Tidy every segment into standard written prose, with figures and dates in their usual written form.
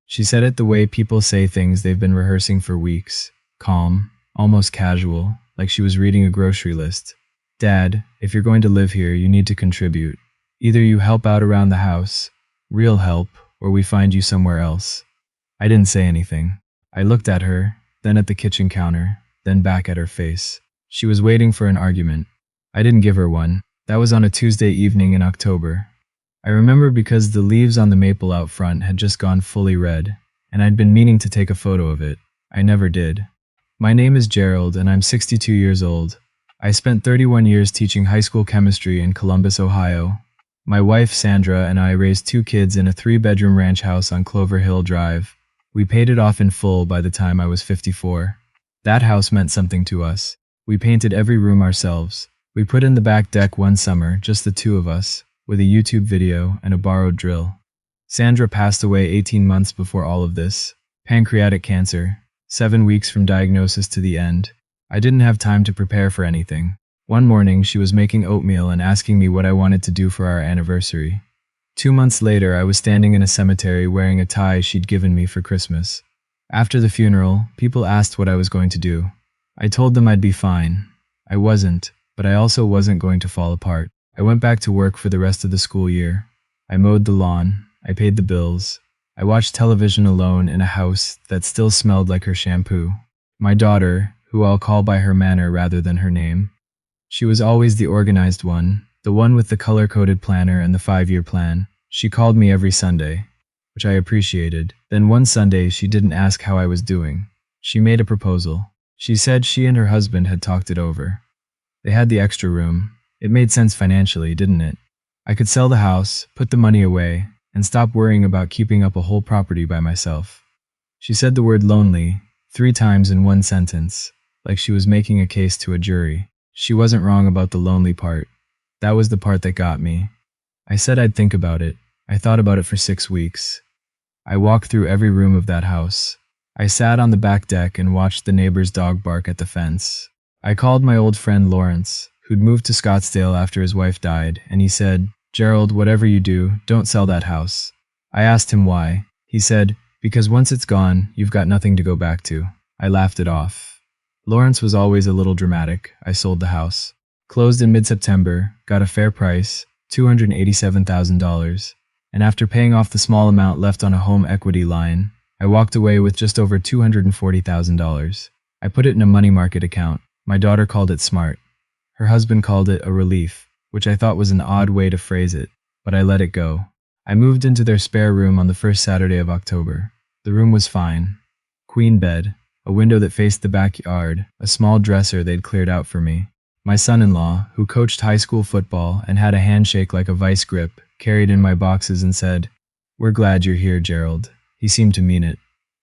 She said it the way people say things they've been rehearsing for weeks. Calm, almost casual, like she was reading a grocery list. Dad, if you're going to live here, you need to contribute. Either you help out around the house, real help, or we find you somewhere else. I didn't say anything. I looked at her, then at the kitchen counter, then back at her face. She was waiting for an argument. I didn't give her one. That was on a Tuesday evening in October. I remember because the leaves on the maple out front had just gone fully red, and I'd been meaning to take a photo of it. I never did. My name is Gerald, and I'm 62 years old. I spent 31 years teaching high school chemistry in Columbus, Ohio. My wife, Sandra, and I raised 2 kids in a 3-bedroom ranch house on Clover Hill Drive. We paid it off in full by the time I was 54. That house meant something to us. We painted every room ourselves. We put in the back deck one summer, just the 2 of us, with a YouTube video and a borrowed drill. Sandra passed away 18 months before all of this. Pancreatic cancer, 7 weeks from diagnosis to the end. I didn't have time to prepare for anything. One morning, she was making oatmeal and asking me what I wanted to do for our anniversary. 2 months later, I was standing in a cemetery wearing a tie she'd given me for Christmas. After the funeral, people asked what I was going to do. I told them I'd be fine. I wasn't, but I also wasn't going to fall apart. I went back to work for the rest of the school year. I mowed the lawn. I paid the bills. I watched television alone in a house that still smelled like her shampoo. My daughter, who I'll call by her manner rather than her name. She was always the organized one, the one with the color-coded planner and the 5-year plan. She called me every Sunday, which I appreciated. Then one Sunday, she didn't ask how I was doing. She made a proposal. She said she and her husband had talked it over. They had the extra room. It made sense financially, didn't it? I could sell the house, put the money away, and stop worrying about keeping up a whole property by myself. She said the word lonely 3 times in one sentence, like she was making a case to a jury. She wasn't wrong about the lonely part. That was the part that got me. I said I'd think about it. I thought about it for 6 weeks. I walked through every room of that house. I sat on the back deck and watched the neighbor's dog bark at the fence. I called my old friend Lawrence, who'd moved to Scottsdale after his wife died, and he said, "Gerald, whatever you do, don't sell that house." I asked him why. He said, "Because once it's gone, you've got nothing to go back to." I laughed it off. Lawrence was always a little dramatic. I sold the house. Closed in mid-September, got a fair price, $287,000, and after paying off the small amount left on a home equity line, I walked away with just over $240,000. I put it in a money market account. My daughter called it smart. Her husband called it a relief, which I thought was an odd way to phrase it, but I let it go. I moved into their spare room on the first Saturday of October. The room was fine. Queen bed, a window that faced the backyard, a small dresser they'd cleared out for me. My son-in-law, who coached high school football and had a handshake like a vice grip, carried in my boxes and said, "We're glad you're here, Gerald." He seemed to mean it.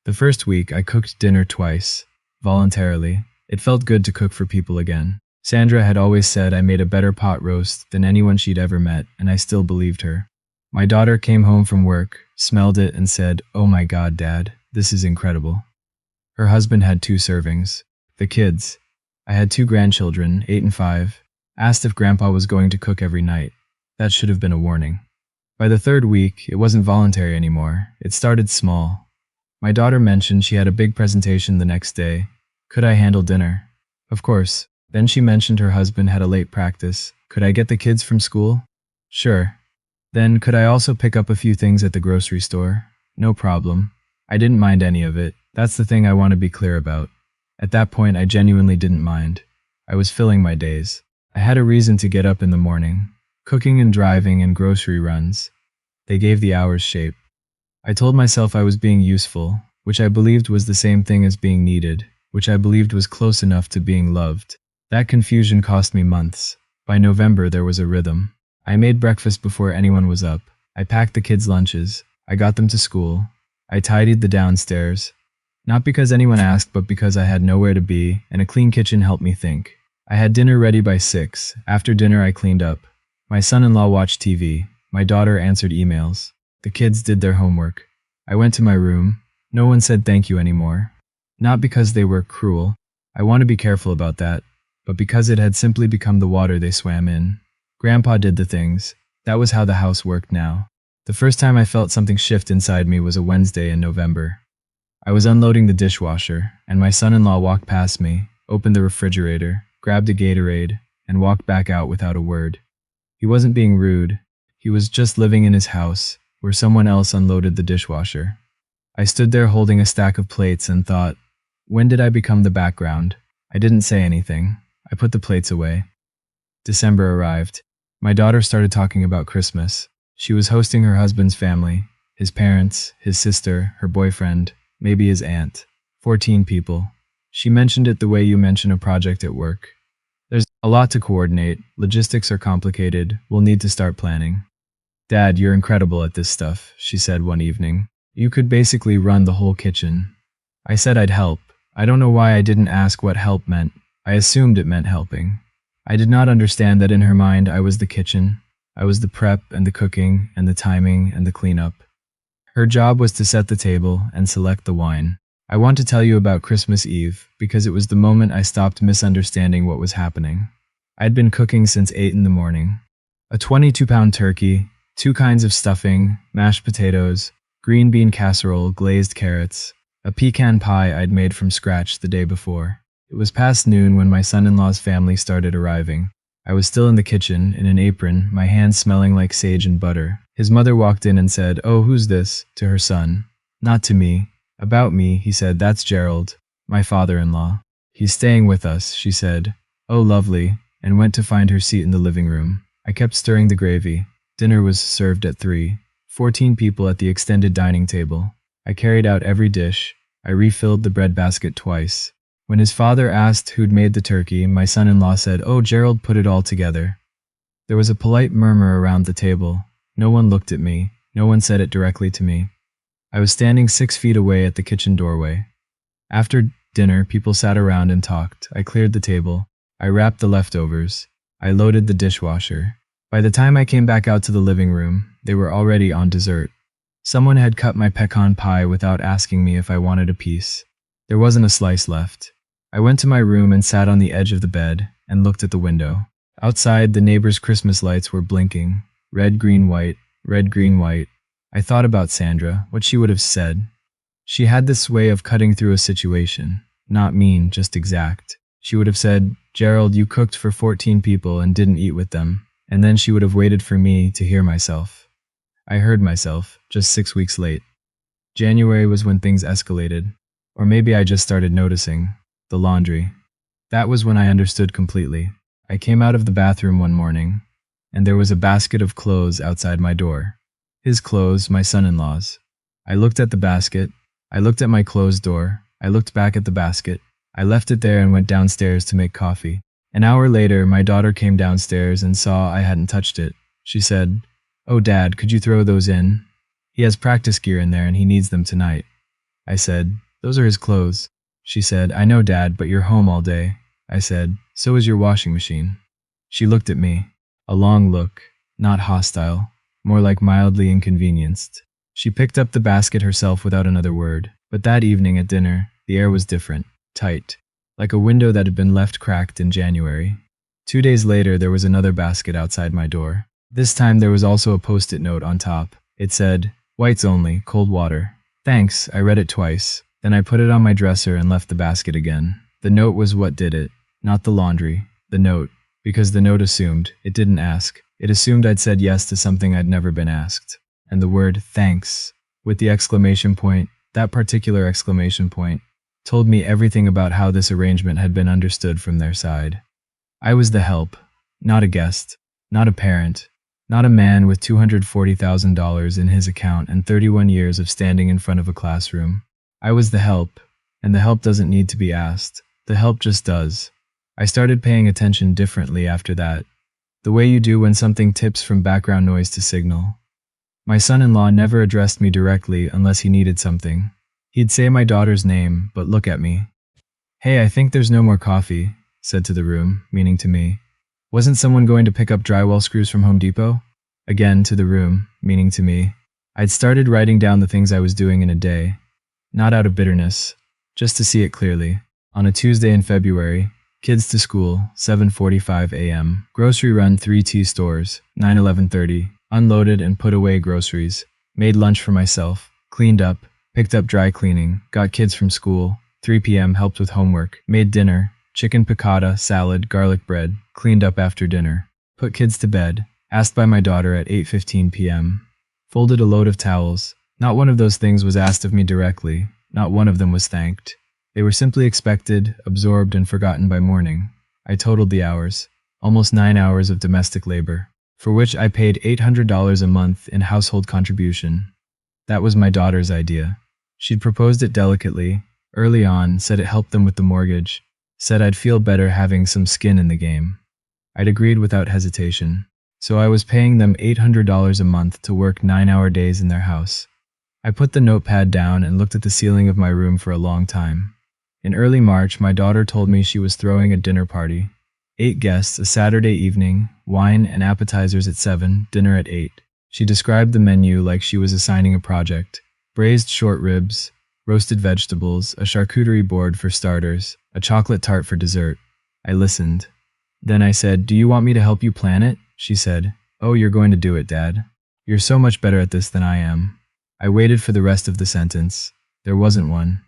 The first week, I cooked dinner twice, voluntarily. It felt good to cook for people again. Sandra had always said I made a better pot roast than anyone she'd ever met, and I still believed her. My daughter came home from work, smelled it, and said, "Oh my God, Dad, this is incredible." Her husband had 2 servings. The kids, I had 2 grandchildren, 8 and 5, asked if Grandpa was going to cook every night. That should have been a warning. By the 3rd week, it wasn't voluntary anymore. It started small. My daughter mentioned she had a big presentation the next day. Could I handle dinner? Of course. Then she mentioned her husband had a late practice. Could I get the kids from school? Sure. Then could I also pick up a few things at the grocery store? No problem. I didn't mind any of it. That's the thing I want to be clear about. At that point, I genuinely didn't mind. I was filling my days. I had a reason to get up in the morning. Cooking and driving and grocery runs. They gave the hours shape. I told myself I was being useful, which I believed was the same thing as being needed, which I believed was close enough to being loved. That confusion cost me months. By November, there was a rhythm. I made breakfast before anyone was up. I packed the kids' lunches. I got them to school. I tidied the downstairs. Not because anyone asked, but because I had nowhere to be, and a clean kitchen helped me think. I had dinner ready by 6. After dinner, I cleaned up. My son-in-law watched TV. My daughter answered emails. The kids did their homework. I went to my room. No one said thank you anymore. Not because they were cruel. I want to be careful about that. But because it had simply become the water they swam in. Grandpa did the things. That was how the house worked now. The first time I felt something shift inside me was a Wednesday in November. I was unloading the dishwasher, and my son-in-law walked past me, opened the refrigerator, grabbed a Gatorade, and walked back out without a word. He wasn't being rude. He was just living in his house, where someone else unloaded the dishwasher. I stood there holding a stack of plates and thought, when did I become the background? I didn't say anything. I put the plates away. December arrived. My daughter started talking about Christmas. She was hosting her husband's family, his parents, his sister, her boyfriend, maybe his aunt. 14 people. She mentioned it the way you mention a project at work. There's a lot to coordinate. Logistics are complicated. We'll need to start planning. Dad, you're incredible at this stuff, she said one evening. You could basically run the whole kitchen. I said I'd help. I don't know why I didn't ask what help meant. I assumed it meant helping. I did not understand that in her mind I was the kitchen. I was the prep and the cooking and the timing and the cleanup. Her job was to set the table and select the wine. I want to tell you about Christmas Eve because it was the moment I stopped misunderstanding what was happening. I'd been cooking since 8 in the morning. A 22-pound turkey, 2 kinds of stuffing, mashed potatoes, green bean casserole, glazed carrots, a pecan pie I'd made from scratch the day before. It was past noon when my son-in-law's family started arriving. I was still in the kitchen, in an apron, my hands smelling like sage and butter. His mother walked in and said, "Oh, who's this?" to her son. Not to me. About me, he said, "That's Gerald, my father-in-law. He's staying with us," she said. "Oh, lovely," and went to find her seat in the living room. I kept stirring the gravy. Dinner was served at 3. 14 people at the extended dining table. I carried out every dish. I refilled the bread basket twice. When his father asked who'd made the turkey, my son-in-law said, "Oh, Gerald put it all together." There was a polite murmur around the table. No one looked at me. No one said it directly to me. I was standing 6 feet away at the kitchen doorway. After dinner, people sat around and talked. I cleared the table. I wrapped the leftovers. I loaded the dishwasher. By the time I came back out to the living room, they were already on dessert. Someone had cut my pecan pie without asking me if I wanted a piece. There wasn't a slice left. I went to my room and sat on the edge of the bed and looked at the window. Outside, the neighbors' Christmas lights were blinking. Red, green, white. Red, green, white. I thought about Sandra, what she would have said. She had this way of cutting through a situation. Not mean, just exact. She would have said, "Gerald, you cooked for 14 people and didn't eat with them." And then she would have waited for me to hear myself. I heard myself, just 6 weeks late. January was when things escalated. Or maybe I just started noticing. The laundry. That was when I understood completely. I came out of the bathroom one morning, and there was a basket of clothes outside my door. His clothes, my son-in-law's. I looked at the basket. I looked at my closed door. I looked back at the basket. I left it there and went downstairs to make coffee. An hour later, my daughter came downstairs and saw I hadn't touched it. She said, "Oh, Dad, could you throw those in? He has practice gear in there and he needs them tonight." I said, "Those are his clothes." She said, "I know, Dad, but you're home all day." I said, "So is your washing machine." She looked at me. A long look, not hostile, more like mildly inconvenienced. She picked up the basket herself without another word. But that evening at dinner, the air was different, tight, like a window that had been left cracked in January. 2 days later, there was another basket outside my door. This time there was also a post-it note on top. It said, "Whites only, cold water." "Thanks," I read it twice. Then I put it on my dresser and left the basket again. The note was what did it, not the laundry. The note. Because the note assumed, it didn't ask. It assumed I'd said yes to something I'd never been asked. And the word thanks, with the exclamation point, that particular exclamation point, told me everything about how this arrangement had been understood from their side. I was the help, not a guest, not a parent, not a man with $240,000 in his account and 31 years of standing in front of a classroom. I was the help, and the help doesn't need to be asked. The help just does. I started paying attention differently after that, the way you do when something tips from background noise to signal. My son-in-law never addressed me directly unless he needed something. He'd say my daughter's name, but look at me. "Hey, I think there's no more coffee," said to the room, meaning to me. "Wasn't someone going to pick up drywall screws from Home Depot?" Again to the room, meaning to me. I'd started writing down the things I was doing in a day. Not out of bitterness, just to see it clearly. On a Tuesday in February, kids to school, 7:45 a.m. Grocery run 3 T stores, 9:11:30. unloaded and put away groceries, made lunch for myself, cleaned up, picked up dry cleaning, got kids from school, 3 p.m. helped with homework, made dinner, chicken piccata, salad, garlic bread, cleaned up after dinner, put kids to bed, asked by my daughter at 8:15 p.m., folded a load of towels. Not one of those things was asked of me directly, not one of them was thanked. They were simply expected, absorbed, and forgotten by morning. I totaled the hours, almost 9 hours of domestic labor, for which I paid $800 a month in household contribution. That was my daughter's idea. She'd proposed it delicately, early on, said it helped them with the mortgage, said I'd feel better having some skin in the game. I'd agreed without hesitation. So I was paying them $800 a month to work 9-hour days in their house. I put the notepad down and looked at the ceiling of my room for a long time. In early March, my daughter told me she was throwing a dinner party. 8 guests, a Saturday evening, wine and appetizers at 7, dinner at 8. She described the menu like she was assigning a project. Braised short ribs, roasted vegetables, a charcuterie board for starters, a chocolate tart for dessert. I listened. Then I said, "Do you want me to help you plan it?" She said, "Oh, you're going to do it, Dad. You're so much better at this than I am." I waited for the rest of the sentence. There wasn't one.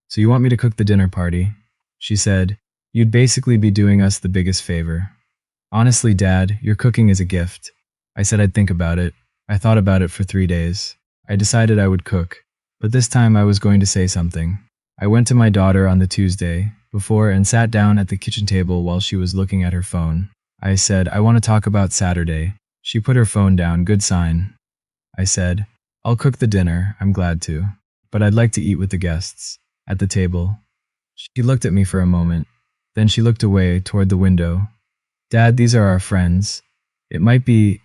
"So you want me to cook the dinner party?" She said, "You'd basically be doing us the biggest favor." "Honestly, Dad, your cooking is a gift." I said I'd think about it. I thought about it for 3 days. I decided I would cook, but this time I was going to say something. I went to my daughter on the Tuesday before and sat down at the kitchen table while she was looking at her phone. I said, "I want to talk about Saturday." She put her phone down, good sign. I said, "I'll cook the dinner, I'm glad to, but I'd like to eat with the guests, at the table." She looked at me for a moment, then she looked away toward the window. "Dad, these are our friends. It might be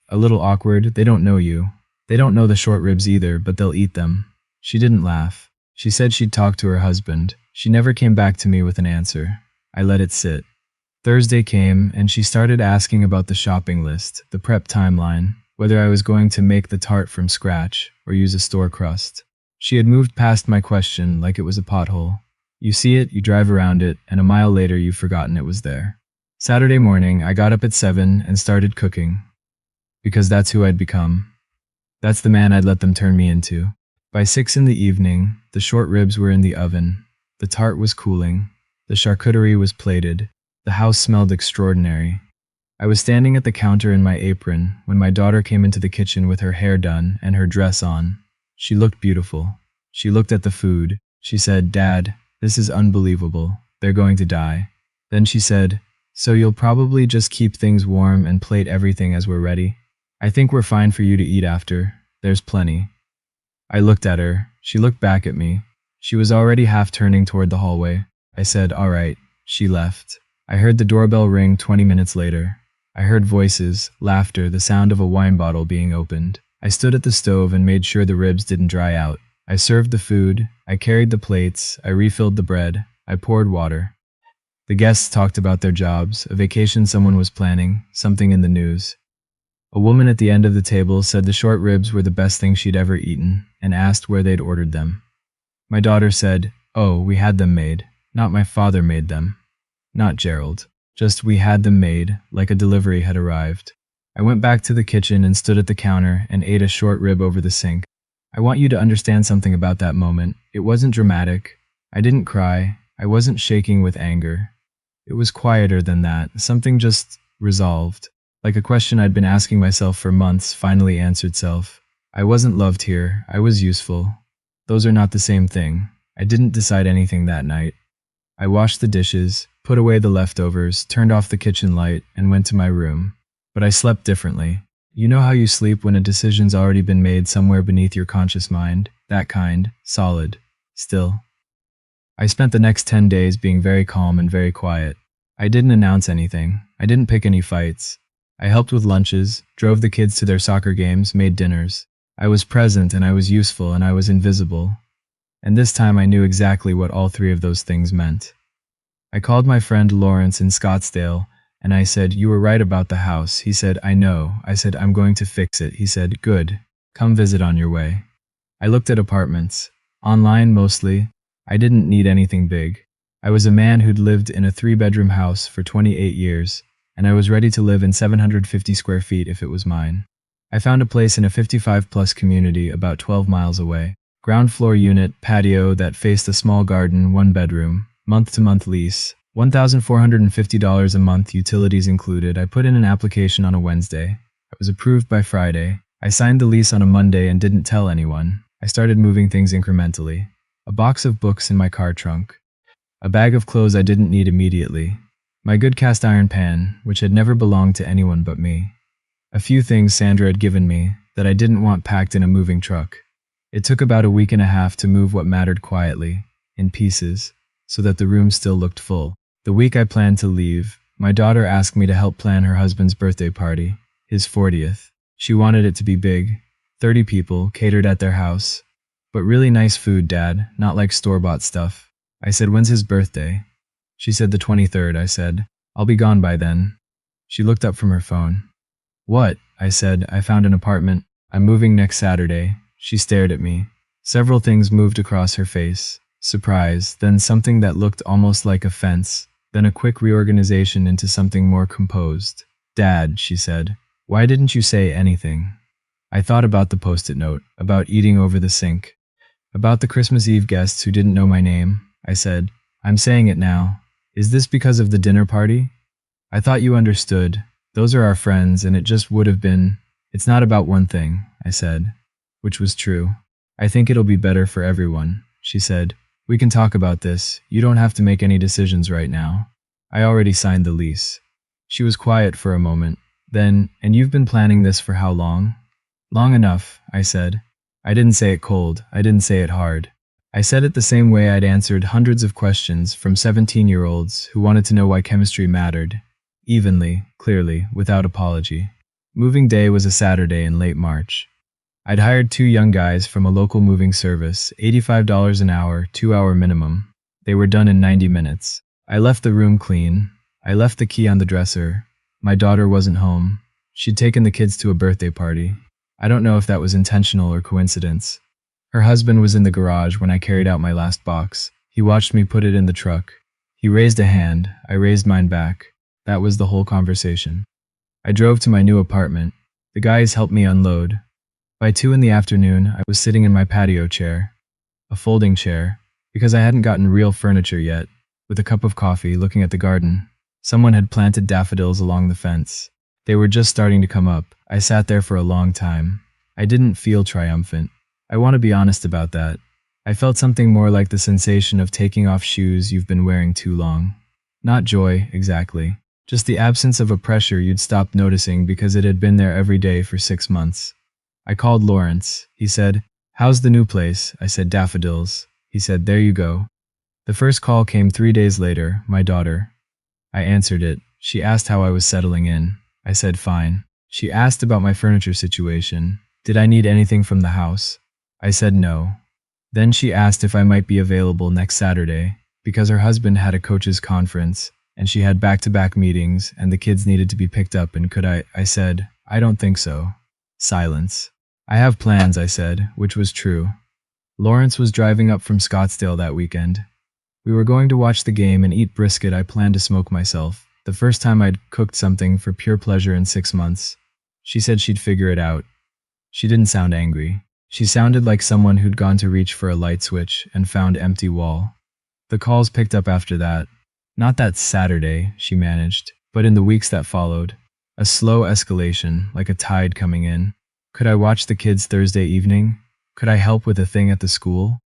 a little awkward, they don't know you. They don't know the short ribs either, but they'll eat them." She didn't laugh. She said she'd talk to her husband. She never came back to me with an answer. I let it sit. Thursday came, and she started asking about the shopping list, the prep timeline, whether I was going to make the tart from scratch or use a store crust. She had moved past my question like it was a pothole. You see it, you drive around it, and a mile later you've forgotten it was there. Saturday morning, I got up at 7 and started cooking. Because that's who I'd become. That's the man I'd let them turn me into. By 6 in the evening, the short ribs were in the oven. The tart was cooling. The charcuterie was plated. The house smelled extraordinary. I was standing at the counter in my apron when my daughter came into the kitchen with her hair done and her dress on. She looked beautiful. She looked at the food. She said, "Dad, this is unbelievable. They're going to die." Then she said, "So you'll probably just keep things warm and plate everything as we're ready? I think we're fine for you to eat after. There's plenty." I looked at her. She looked back at me. She was already half turning toward the hallway. I said, "All right." She left. I heard the doorbell ring 20 minutes later. I heard voices, laughter, the sound of a wine bottle being opened. I stood at the stove and made sure the ribs didn't dry out. I served the food. I carried the plates. I refilled the bread. I poured water. The guests talked about their jobs, a vacation someone was planning, something in the news. A woman at the end of the table said the short ribs were the best thing she'd ever eaten and asked where they'd ordered them. My daughter said, "Oh, we had them made. Not my father made them. Not Gerald. Just we had them made, like a delivery had arrived." I went back to the kitchen and stood at the counter and ate a short rib over the sink. I want you to understand something about that moment. It wasn't dramatic. I didn't cry. I wasn't shaking with anger. It was quieter than that. Something just resolved. Like a question I'd been asking myself for months finally answered self. I wasn't loved here. I was useful. Those are not the same thing. I didn't decide anything that night. I washed the dishes, put away the leftovers, turned off the kitchen light, and went to my room. But I slept differently. You know how you sleep when a decision's already been made somewhere beneath your conscious mind? That kind, solid, still. I spent the next 10 days being very calm and very quiet. I didn't announce anything. I didn't pick any fights. I helped with lunches, drove the kids to their soccer games, made dinners. I was present and I was useful and I was invisible. And this time I knew exactly what all 3 of those things meant. I called my friend Lawrence in Scottsdale and I said, "You were right about the house." He said, "I know." I said, "I'm going to fix it." He said, "Good. Come visit on your way." I looked at apartments. Online mostly. I didn't need anything big. I was a man who'd lived in a 3-bedroom house for 28 years, and I was ready to live in 750 square feet if it was mine. I found a place in a 55-plus community about 12 miles away. Ground floor unit, patio that faced a small garden, 1 bedroom, month-to-month lease, $1,450 a month, utilities included. I put in an application on a Wednesday. I was approved by Friday. I signed the lease on a Monday and didn't tell anyone. I started moving things incrementally. A box of books in my car trunk. A bag of clothes I didn't need immediately. My good cast iron pan, which had never belonged to anyone but me. A few things Sandra had given me that I didn't want packed in a moving truck. It took about a week and a half to move what mattered quietly, in pieces, so that the room still looked full. The week I planned to leave, my daughter asked me to help plan her husband's birthday party, his 40th. She wanted it to be big, 30 people, catered at their house. But really nice food, Dad, not like store-bought stuff. I said, when's his birthday? She said the 23rd, I said. I'll be gone by then. She looked up from her phone. What? I said, I found an apartment. I'm moving next Saturday. She stared at me. Several things moved across her face. Surprise, then something that looked almost like offense, then a quick reorganization into something more composed. Dad, she said, why didn't you say anything? I thought about the post-it note, about eating over the sink, about the Christmas Eve guests who didn't know my name. I said, I'm saying it now. Is this because of the dinner party? I thought you understood. Those are our friends, and it just would have been. It's not about one thing, I said, which was true. I think it'll be better for everyone, she said. We can talk about this. You don't have to make any decisions right now. I already signed the lease. She was quiet for a moment. Then, and you've been planning this for how long? Long enough, I said. I didn't say it cold. I didn't say it hard. I said it the same way I'd answered hundreds of questions from 17-year-olds who wanted to know why chemistry mattered. Evenly, clearly, without apology. Moving day was a Saturday in late March. I'd hired 2 young guys from a local moving service, $85 an hour, 2-hour minimum. They were done in 90 minutes. I left the room clean. I left the key on the dresser. My daughter wasn't home. She'd taken the kids to a birthday party. I don't know if that was intentional or coincidence. Her husband was in the garage when I carried out my last box. He watched me put it in the truck. He raised a hand. I raised mine back. That was the whole conversation. I drove to my new apartment. The guys helped me unload. By 2 in the afternoon, I was sitting in my patio chair, a folding chair, because I hadn't gotten real furniture yet, with a cup of coffee, looking at the garden. Someone had planted daffodils along the fence. They were just starting to come up. I sat there for a long time. I didn't feel triumphant. I want to be honest about that. I felt something more like the sensation of taking off shoes you've been wearing too long. Not joy, exactly. Just the absence of a pressure you'd stopped noticing because it had been there every day for 6 months. I called Lawrence. He said, "How's the new place?" I said, "Daffodils." He said, "There you go." The first call came 3 days later, my daughter. I answered it. She asked how I was settling in. I said, fine. She asked about my furniture situation. Did I need anything from the house? I said no. Then she asked if I might be available next Saturday, because her husband had a coach's conference, and she had back-to-back meetings, and the kids needed to be picked up, and could I said, I don't think so. Silence. I have plans, I said, which was true. Lawrence was driving up from Scottsdale that weekend. We were going to watch the game and eat brisket. I planned to smoke myself. The first time I'd cooked something for pure pleasure in 6 months. She said she'd figure it out. She didn't sound angry. She sounded like someone who'd gone to reach for a light switch and found empty wall. The calls picked up after that. Not that Saturday, she managed, but in the weeks that followed. A slow escalation, like a tide coming in. Could I watch the kids Thursday evening? Could I help with a thing at the school?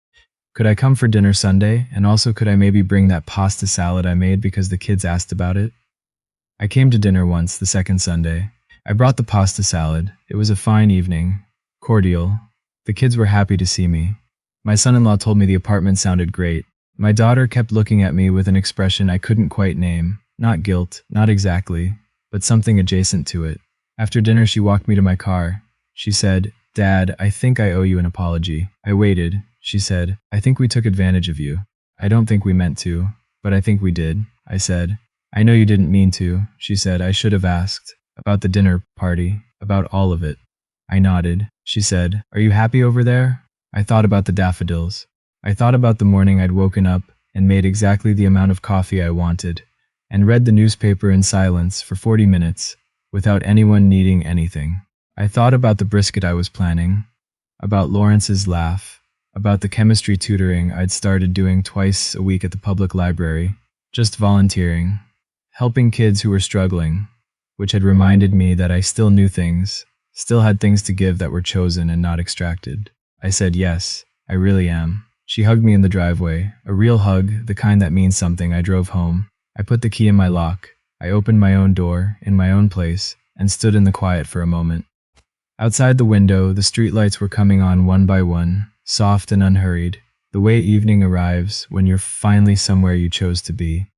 Could I come for dinner Sunday? And also, could I maybe bring that pasta salad I made because the kids asked about it? I came to dinner once, the second Sunday. I brought the pasta salad. It was a fine evening. Cordial. The kids were happy to see me. My son-in-law told me the apartment sounded great. My daughter kept looking at me with an expression I couldn't quite name. Not guilt, not exactly, but something adjacent to it. After dinner, she walked me to my car. She said, "Dad, I think I owe you an apology." I waited. She said, "I think we took advantage of you." "I don't think we meant to, but I think we did." I said, "I know you didn't mean to." She said, "I should have asked. About the dinner party, about all of it." I nodded. She said, "Are you happy over there?" I thought about the daffodils. I thought about the morning I'd woken up and made exactly the amount of coffee I wanted, and read the newspaper in silence for 40 minutes, without anyone needing anything. I thought about the brisket I was planning, about Lawrence's laugh, about the chemistry tutoring I'd started doing twice a week at the public library, just volunteering, helping kids who were struggling, which had reminded me that I still knew things, still had things to give that were chosen and not extracted. I said yes, I really am. She hugged me in the driveway, a real hug, the kind that means something. I drove home. I put the key in my lock. I opened my own door, in my own place, and stood in the quiet for a moment. Outside the window, the streetlights were coming on one by one, soft and unhurried, the way evening arrives when you're finally somewhere you chose to be.